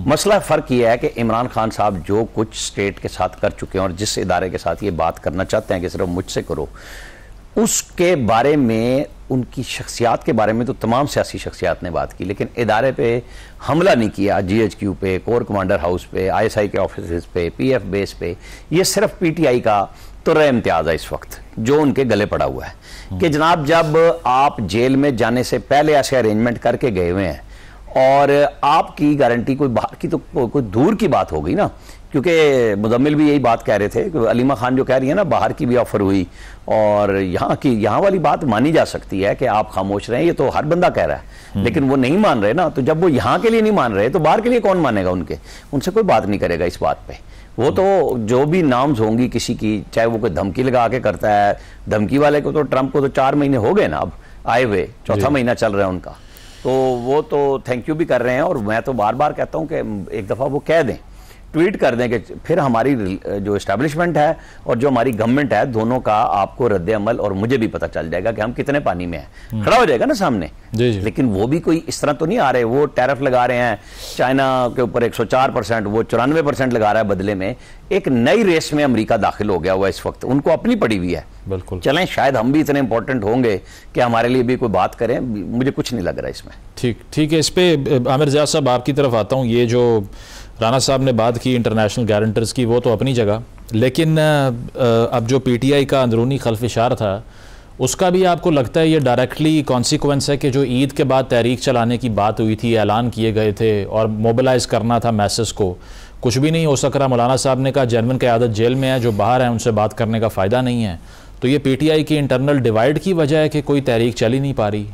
मसला फ़र्क यह है कि इमरान खान साहब जो कुछ स्टेट के साथ कर चुके हैं और जिस इदारे के साथ ये बात करना चाहते हैं कि सिर्फ मुझसे करो, उसके बारे में, उनकी शख्सियात के बारे में तो तमाम सियासी शख्सियात ने बात की, लेकिन इदारे पे हमला नहीं किया। GHQ पे, कोर कमांडर हाउस पे, ISI के ऑफिस पे, PF बेस पे। ये सिर्फ PTI का तो इम्तियाज़ है इस वक्त जो उनके गले पड़ा हुआ है कि जनाब जब आप जेल में जाने से पहले ऐसे अरेंजमेंट करके गए हुए हैं और आपकी गारंटी कोई बाहर की तो कोई दूर की बात हो गई ना, क्योंकि मुजम्मिल भी यही बात कह रहे थे कि अलीमा खान जो कह रही है ना बाहर की भी ऑफर हुई और यहाँ वाली बात मानी जा सकती है कि आप खामोश रहें, ये तो हर बंदा कह रहा है लेकिन वो नहीं मान रहे ना। तो जब वो यहाँ के लिए नहीं मान रहे तो बाहर के लिए कौन मानेगा? उनसे कोई बात नहीं करेगा इस बात पे। वो तो जो भी नाम्स होंगी किसी की, चाहे वो कोई धमकी लगा के करता है, धमकी वाले को तो ट्रंप को तो 4 महीने हो गए ना अब आए हुए, चौथा महीना चल रहा है उनका, तो वो तो थैंक यू भी कर रहे हैं। और मैं तो बार बार कहता हूं कि एक दफ़ा वो कह दें, ट्वीट कर दें कि फिर हमारी जो इस्टेब्लिशमेंट है और जो हमारी गवर्नमेंट है दोनों का आपको रद्द अमल और मुझे भी पता चल जाएगा कि हम कितने पानी में हैं, खड़ा हो जाएगा ना सामने जी जी। लेकिन वो भी कोई इस तरह तो नहीं आ रहे, वो टैरिफ लगा रहे हैं चाइना के ऊपर 104%, वो 94% लगा रहा है बदले में। एक नई रेस में अमेरिका दाखिल हो गया हुआ इस वक्त, उनको अपनी पड़ी हुई है। बिल्कुल चलें, शायद हम भी इतने इंपॉर्टेंट होंगे कि हमारे लिए भी कोई बात करें, मुझे कुछ नहीं लग रहा इसमें। ठीक है, इस पे आमिर ज़िया साहब आपकी तरफ आता हूँ। ये जो राना साहब ने बात की इंटरनेशनल गारंटर्स की, वो तो अपनी जगह, लेकिन अब जो PTI का अंदरूनी खल्फिशार था उसका भी आपको लगता है ये डायरेक्टली कॉन्सिक्वेंस है कि जो ईद के बाद तहरीक चलाने की बात हुई थी, ऐलान किए गए थे और मोबिलाइज़ करना था मैसेज को, कुछ भी नहीं हो सक रहा। मौलाना साहब ने कहा जेनवन क़यादत जेल में है, जो बाहर है उनसे बात करने का फ़ायदा नहीं है। तो ये PTI की इंटरनल डिवाइड की वजह है कि कोई तहरीक चल ही नहीं पा रही?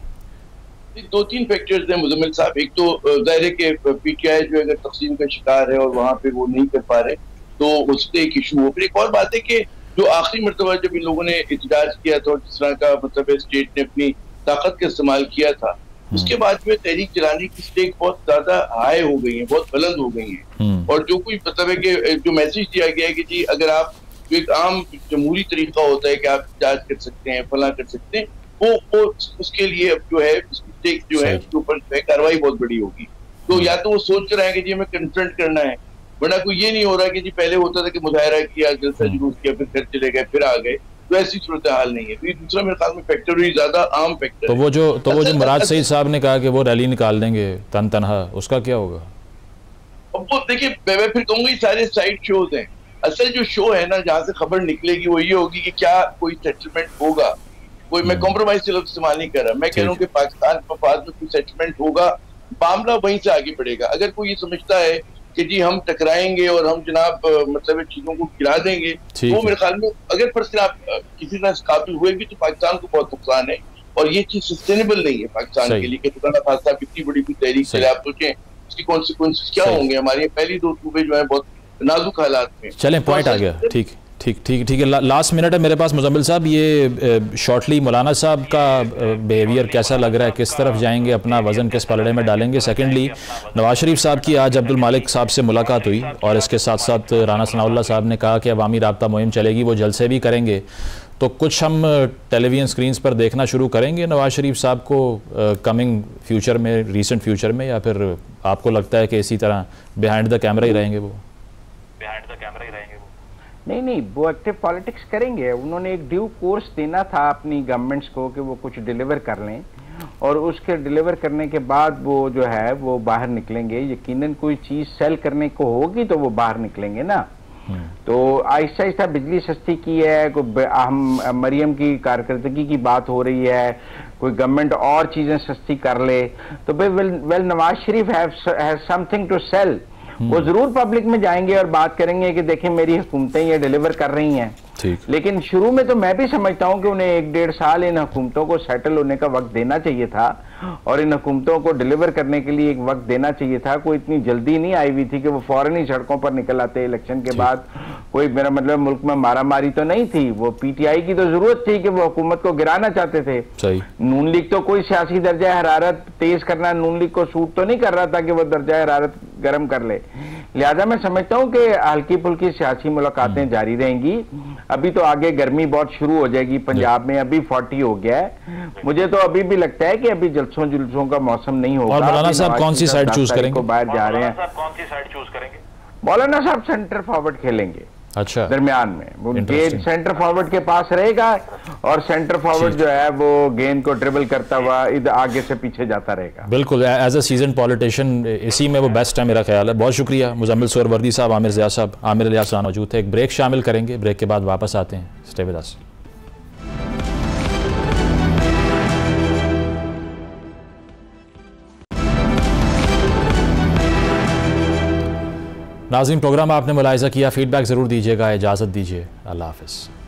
2-3 फैक्टर्स हैं मुजम्मिल साहब। एक तो जाहिर है कि PTI जो अगर तकसीम का शिकार है और वहाँ पे वो नहीं कर पा रहे तो उससे एक इशू हो। फिर एक और बात है कि जो आखिरी मरतबा जब इन लोगों ने एहतजाज किया था और जिस तरह का मतलब स्टेट ने अपनी ताकत का इस्तेमाल किया था, उसके बाद में तहरीक चलाने की स्टेक बहुत ज्यादा हाई हो गई है, बहुत बुलंद हो गई है। और जो कोई मतलब है कि जो मैसेज दिया गया है कि जी अगर आप जो एक आम जमहूरी तरीका होता है कि आप एहतजाज कर सकते हैं, फला कर सकते हैं, वो उसके लिए अब जो है स्टेक जो है उसके ऊपर कार्रवाई बहुत बड़ी होगी। तो या तो वो सोच रहे हैं कि जी हमें कन्फ्रंट करना है, वरना कोई ये नहीं हो रहा कि जी पहले होता था कि मुजाहरा किया, जलसा जुलूस किया, फिर घर चले गए, फिर आ गए, तो ऐसी सूरत हाल नहीं है। तो ये दूसरा मेरे ख्याल में फैक्टर ही ज्यादा आम फैक्टर। तो वो जो मुराद सईद साहब ने कहा कि वो रैली निकाल देंगे तनहा, उसका क्या होगा? अब वो देखिए, मैं फिर कहूंगा ये सारे साइड शोज हैं। असल जो शो है ना जहाँ से खबर निकलेगी वो ये होगी कि क्या कोई सेटलमेंट होगा, कोई, मैं कॉम्प्रोमाइज से इस्तेमाल नहीं कर रहा, मैं कह रहा हूँ कि पाकिस्तान के मफाद में कोई सेटलमेंट होगा, मामला वहीं से आगे बढ़ेगा। अगर कोई ये समझता है कि जी हम टकराएंगे और हम जनाब मतलब चीजों को गिरा देंगे, तो मेरे ख्याल में अगर पर आप किसी तरह से काबिल हुए भी तो पाकिस्तान को बहुत नुकसान है और ये चीज सस्टेनेबल नहीं है पाकिस्तान के लिए कि खुदा ना खास्ता कितनी बड़ी तहरीक चले, आप सोचें उसकी कॉन्सिक्वेंसेस क्या होंगे। हमारे पहली 2 सूबे जो है बहुत नाजुक हालात में। चलें, पॉइंट आ गया। ठीक है, लास्ट मिनट है मेरे पास। मुजम्मिल साहब, ये शॉर्टली मौलाना साहब का बिहेवियर कैसा लग रहा है, किस तरफ जाएंगे, अपना वजन किस पलड़े में डालेंगे? सेकेंडली, नवाज शरीफ साहब की आज अब्दुल मालिक साहब से मुलाकात हुई और इसके साथ साथ राना सनाउल्लाह साहब ने कहा कि अवामी राब्ता मुहिम चलेगी, वो जलसे भी करेंगे। तो कुछ हम टेलीविजन स्क्रीन्स पर देखना शुरू करेंगे नवाज शरीफ साहब को कमिंग फ्यूचर में, रिसेंट फ्यूचर में, या फिर आपको लगता है कि इसी तरह बिहाइंड द कैमरा ही रहेंगे? वो नहीं, वो एक्टिव पॉलिटिक्स करेंगे। उन्होंने एक ड्यू कोर्स देना था अपनी गवर्नमेंट्स को कि वो कुछ डिलीवर कर लें और उसके डिलीवर करने के बाद वो जो है वो बाहर निकलेंगे। यकीनन कोई चीज सेल करने को होगी तो वो बाहर निकलेंगे ना। तो आहिस्ता आहिस्ता बिजली सस्ती की है, कोई हम मरियम की कारकर्दगी की बात हो रही है, कोई गवर्नमेंट और चीजें सस्ती कर ले तो भाई well Nawaz Sharif have something to sell. वो जरूर पब्लिक में जाएंगे और बात करेंगे कि देखें मेरी हुकूमतें ये डिलीवर कर रही हैं। लेकिन शुरू में तो मैं भी समझता हूं कि उन्हें 1-1.5 साल इन हुकूमतों को सेटल होने का वक्त देना चाहिए था और इन हुकूमतों को डिलीवर करने के लिए एक वक्त देना चाहिए था। कोई इतनी जल्दी नहीं आई हुई थी कि वो फौरन ही सड़कों पर निकल आते इलेक्शन के बाद। कोई, मेरा मतलब, मुल्क में मारामारी तो नहीं थी। वो पीटीआई की तो जरूरत थी कि वो हुकूमत को गिराना चाहते थे। नून लीग तो कोई सियासी दर्जा हरारत तेज करना नून लीग को सूट तो नहीं कर रहा था कि वो दर्जा हरारत गर्म कर ले। लिहाजा मैं समझता हूं कि हल्की फुल्की सियासी मुलाकातें जारी रहेंगी। अभी तो आगे गर्मी बहुत शुरू हो जाएगी पंजाब में, अभी 40 हो गया है। मुझे तो अभी भी लगता है कि अभी जलसों जुलसों का मौसम नहीं होगा। और मौलाना साहब कौन सी साइड चूज करेंगे? बाहर जा रहे हैं, मौलाना साहब सेंटर फॉरवर्ड खेलेंगे। अच्छा, दरमियान में वो गेंद सेंटर फॉरवर्ड के पास रहेगा और सेंटर फॉरवर्ड जो है वो गेंद को ड्रिबल करता हुआ इधर आगे से पीछे जाता रहेगा। बिल्कुल, एज अ सीजन पॉलिटिशियन इसी में वो बेस्ट है, मेरा ख्याल है। बहुत शुक्रिया मुजम्मिल सोहरवर्दी साहब, आमिर ज़िया साहब, आमिर इलियास मौजूद थे। एक ब्रेक शामिल करेंगे, ब्रेक के बाद वापस आते हैं। Stay with us. नाज़रीन, प्रोग्राम आपने मुलाहिज़ा किया, फीडबैक ज़रूर दीजिएगा। इजाज़त दीजिए, अल्लाह हाफ़िज़।